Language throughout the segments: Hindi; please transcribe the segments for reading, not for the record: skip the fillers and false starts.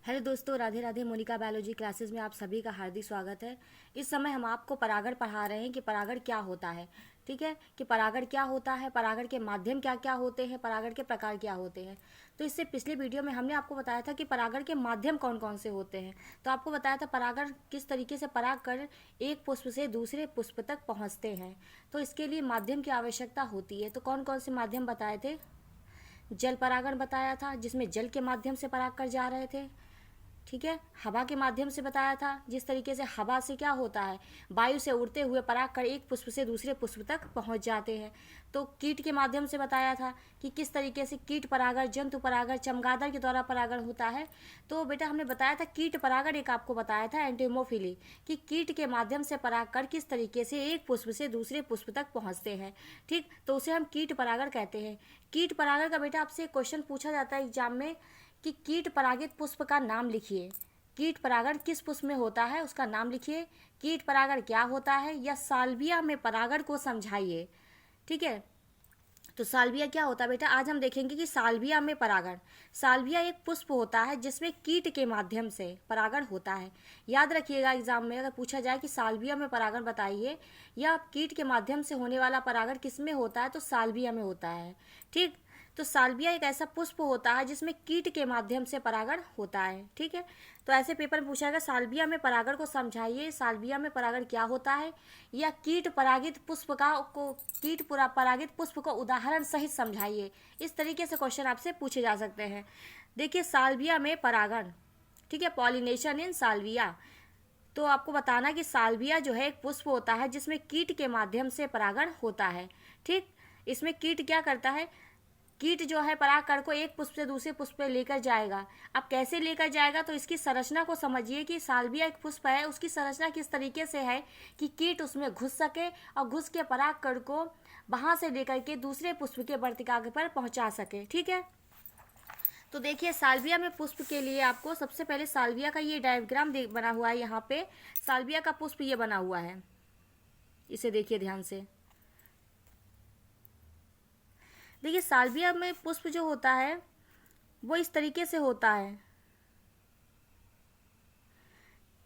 हेलो दोस्तों, राधे राधे। मोनिका बायोलॉजी क्लासेस में आप सभी का हार्दिक स्वागत है। इस समय हम आपको परागण पढ़ा रहे हैं कि परागण क्या होता है। ठीक है, कि परागण क्या होता है, परागण के माध्यम क्या क्या होते हैं, परागण के प्रकार क्या होते हैं। तो इससे पिछले वीडियो में हमने आपको बताया था कि परागण के माध्यम कौन कौन से होते हैं। तो आपको बताया था परागण किस तरीके से पराग कर एक पुष्प से दूसरे पुष्प तक पहुँचते हैं। तो इसके लिए माध्यम की आवश्यकता होती है। तो कौन कौन से माध्यम बताए थे? जल परागण बताया था, जिसमें जल के माध्यम से पराग कर जा रहे थे। ठीक है, हवा के माध्यम से बताया था, जिस तरीके से हवा से क्या होता है, वायु से उड़ते हुए पराग कर एक पुष्प से दूसरे पुष्प तक पहुंच जाते हैं। तो कीट के माध्यम से बताया था कि किस तरीके से कीट परागण, जंतु परागण, चमगादड़ के द्वारा परागण होता है। तो बेटा हमने बताया था कीट परागण, एक आपको बताया था एंटीमोफिली, कि कीट के माध्यम से पराग कर किस तरीके से एक पुष्प से दूसरे पुष्प तक पहुंचते हैं। ठीक, तो उसे हम कीट परागण कहते हैं। कीट परागण का बेटा आपसे क्वेश्चन पूछा जाता है एग्जाम में कि कीट परागित पुष्प का नाम लिखिए। कीट परागण किस पुष्प में होता है उसका नाम लिखिए। कीट परागण क्या होता है, या साल्विया में परागण को समझाइए। ठीक है, तो साल्विया क्या होता है बेटा, आज हम देखेंगे कि साल्विया में परागण। साल्विया एक पुष्प होता है जिसमें कीट के माध्यम से परागण होता है। याद रखिएगा, एग्जाम में अगर पूछा जाए कि साल्विया में परागण बताइए या कीट के माध्यम से होने वाला परागण किस में होता है, तो साल्विया में होता है। ठीक, तो साल्विया एक ऐसा पुष्प होता है जिसमें कीट के माध्यम से परागण होता है। ठीक है, तो ऐसे पेपर में पूछा गया साल्विया में परागण को समझाइए, साल्विया में परागण क्या होता है, या कीट परागित पुष्प को परागित पुष्प को उदाहरण सहित समझाइए। इस तरीके से क्वेश्चन आपसे पूछे जा सकते हैं। देखिए, साल्विया में परागण, ठीक है, पॉलिनेशन इन साल्विया। तो आपको बताना कि साल्विया जो है एक पुष्प होता है जिसमें कीट के माध्यम से परागण होता है। ठीक, इसमें कीट क्या करता है, कीट जो है परागकण को एक पुष्प से दूसरे पुष्प पे लेकर जाएगा। अब कैसे लेकर जाएगा, तो इसकी संरचना को समझिए कि साल्विया एक पुष्प है, उसकी संरचना किस तरीके से है कि कीट उसमें घुस सके और घुस के परागकण को वहां से लेकर के दूसरे पुष्प के वर्तिकाग्र पर पहुंचा सके। ठीक है, तो देखिए साल्विया में पुष्प के लिए आपको सबसे पहले साल्विया का ये डायग्राम बना हुआ है। यहाँ पे साल्विया का पुष्प ये बना हुआ है, इसे देखिए ध्यान से। देखिए साल्विया में पुष्प जो होता है वो इस तरीके से होता है।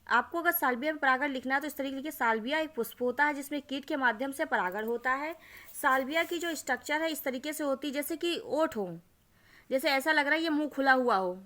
आपको अगर साल्विया में परागण लिखना है तो इस तरीके लिखिए, साल्विया एक पुष्प होता है जिसमें कीट के माध्यम से परागण होता है। साल्विया की जो स्ट्रक्चर है इस तरीके से होती है जैसे कि ओठ हो, जैसे ऐसा लग रहा है ये मुंह खुला हुआ हो,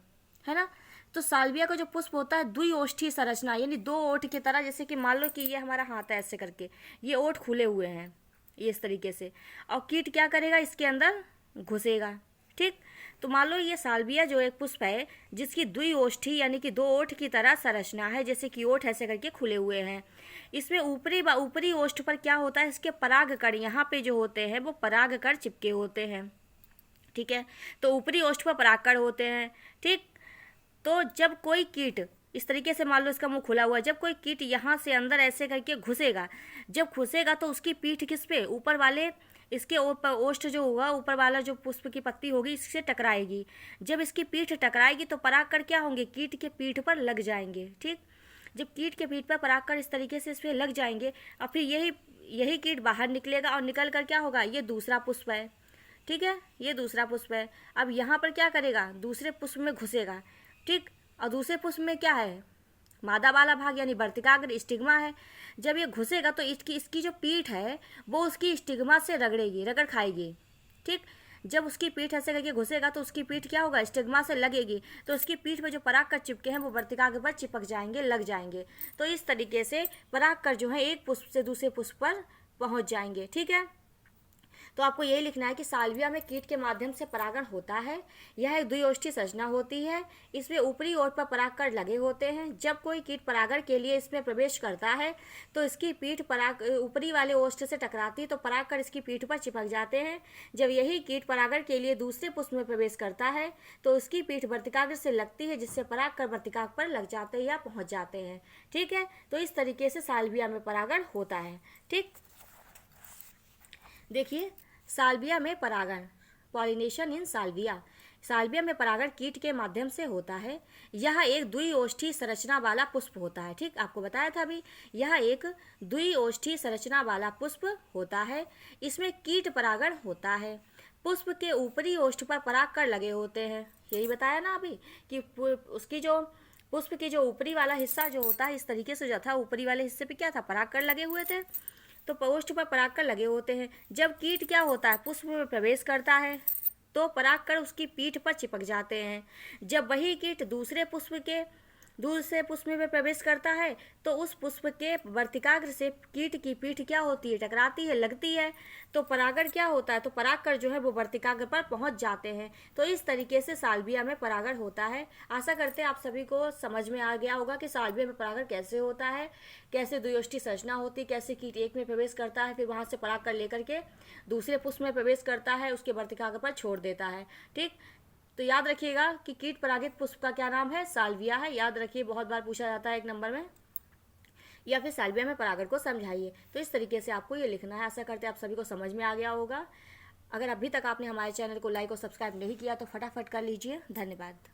है ना। तो साल्विया का जो पुष्प होता है द्विओष्ठीय संरचना, यानी दो ओठ की तरह, जैसे कि मान लो कि ये हमारा हाथ है, ऐसे करके ये ओठ खुले हुए हैं ये इस तरीके से, और कीट क्या करेगा, इसके अंदर घुसेगा। ठीक, तो मान लो ये साल्विया जो एक पुष्प है जिसकी द्विओष्ठी यानी कि दो ओठ की तरह संरचना है, जैसे कि ओठ ऐसे करके खुले हुए हैं। इसमें ऊपरी ओष्ठ पर क्या होता है, इसके परागकण यहाँ पे जो होते हैं वो परागकण चिपके होते हैं। ठीक है, तो ऊपरी ओष्ठ पर परागकण होते हैं। ठीक, तो जब कोई कीट इस तरीके से, मान लो इसका मुंह खुला हुआ है, जब कोई कीट यहाँ से अंदर ऐसे करके घुसेगा, जब घुसेगा तो उसकी पीठ किस पे, ऊपर वाले इसके ऊपर ओष्ठ जो होगा, ऊपर वाला जो पुष्प की पत्ती होगी इससे टकराएगी। जब इसकी पीठ टकराएगी तो परागकण क्या होंगे, कीट के पीठ पर लग जाएंगे। ठीक, जब कीट के पीठ पर परागकण इस तरीके से इस पर लग जाएंगे और फिर यही कीट बाहर निकलेगा और निकल कर क्या होगा, ये दूसरा पुष्प है। ठीक है, ये दूसरा पुष्प है। अब यहाँ पर क्या करेगा, दूसरे पुष्प में घुसेगा। ठीक, और दूसरे पुष्प में क्या है, मादा वाला भाग यानी वर्तिकाग्र स्टिग्मा है। जब ये घुसेगा तो इसकी जो पीठ है वो उसकी स्टिग्मा से रगड़ खाएगी। ठीक, जब उसकी पीठ ऐसे करके घुसेगा तो उसकी पीठ क्या होगा, स्टिग्मा से लगेगी, तो उसकी पीठ में जो परागकण चिपके हैं वो वर्तिकाग्र पर चिपक जाएंगे, लग जाएंगे। तो इस तरीके से परागकण जो है एक पुष्प से दूसरे पुष्प पर पहुंच जाएंगे। ठीक है, तो आपको यही लिखना है कि साल्विया में कीट के माध्यम से परागण होता है। यह एक द्विओष्ठीय संरचना होती है। इसमें ऊपरी ओर पर परागकण लगे होते हैं। जब कोई कीट परागण के लिए इसमें प्रवेश करता है तो इसकी पीठ ऊपरी वाले ओष्ठ से टकराती, तो परागकण इसकी पीठ पर चिपक जाते हैं। जब यही कीट परागण के लिए दूसरे पुष्प में प्रवेश करता है तो उसकी पीठ वर्तिकाग्र से लगती है, जिससे परागकण वर्तिकाग्र पर लग जाते हैं या पहुंच जाते हैं। ठीक है, तो इस तरीके से साल्विया में परागण होता है। ठीक, देखिए साल्विया में परागण, पॉलिनेशन इन साल्विया। साल्विया में परागण कीट के माध्यम से होता है। यह एक द्विओष्ठीय संरचना वाला पुष्प होता है। ठीक, आपको बताया था अभी, यह एक द्विओष्ठीय संरचना वाला पुष्प होता है। इसमें कीट परागण होता है। पुष्प के ऊपरी ओष्ठ पर परागकण लगे होते हैं, यही बताया ना अभी कि उसकी जो पुष्प की जो ऊपरी वाला हिस्सा जो होता है इस तरीके से जो था, ऊपरी वाले हिस्से पे क्या था, परागकण लगे हुए थे। तो पौष्ठ पर परागकण लगे होते हैं। जब कीट क्या होता है, पुष्प में प्रवेश करता है तो परागकण उसकी पीठ पर चिपक जाते हैं। जब वही कीट दूसरे पुष्प में प्रवेश करता है तो उस पुष्प के वर्तिकाग्र से कीट की पीठ क्या होती है, टकराती है, लगती है। तो परागण क्या होता है, तो परागकण जो है वो वर्तिकाग्र पर पहुंच जाते हैं। तो इस तरीके से साल्विया में परागण होता है। आशा करते हैं आप सभी को समझ में आ गया होगा कि साल्विया में परागण कैसे होता है, कैसे द्वियोष्टि संरचना होती है, कैसे कीट एक में प्रवेश करता है, फिर वहां से परागकण लेकर के दूसरे पुष्प में प्रवेश करता है, उसके वर्तिकाग्र पर छोड़ देता है। ठीक, तो याद रखिएगा कि कीट परागित पुष्प का क्या नाम है, साल्विया है। याद रखिए, बहुत बार पूछा जाता है एक नंबर में। या फिर साल्विया में परागण को समझाइए। तो इस तरीके से आपको ये लिखना है। आशा करते हैं आप सभी को समझ में आ गया होगा। अगर अभी तक आपने हमारे चैनल को लाइक और सब्सक्राइब नहीं किया तो फटाफट कर लीजिए। धन्यवाद।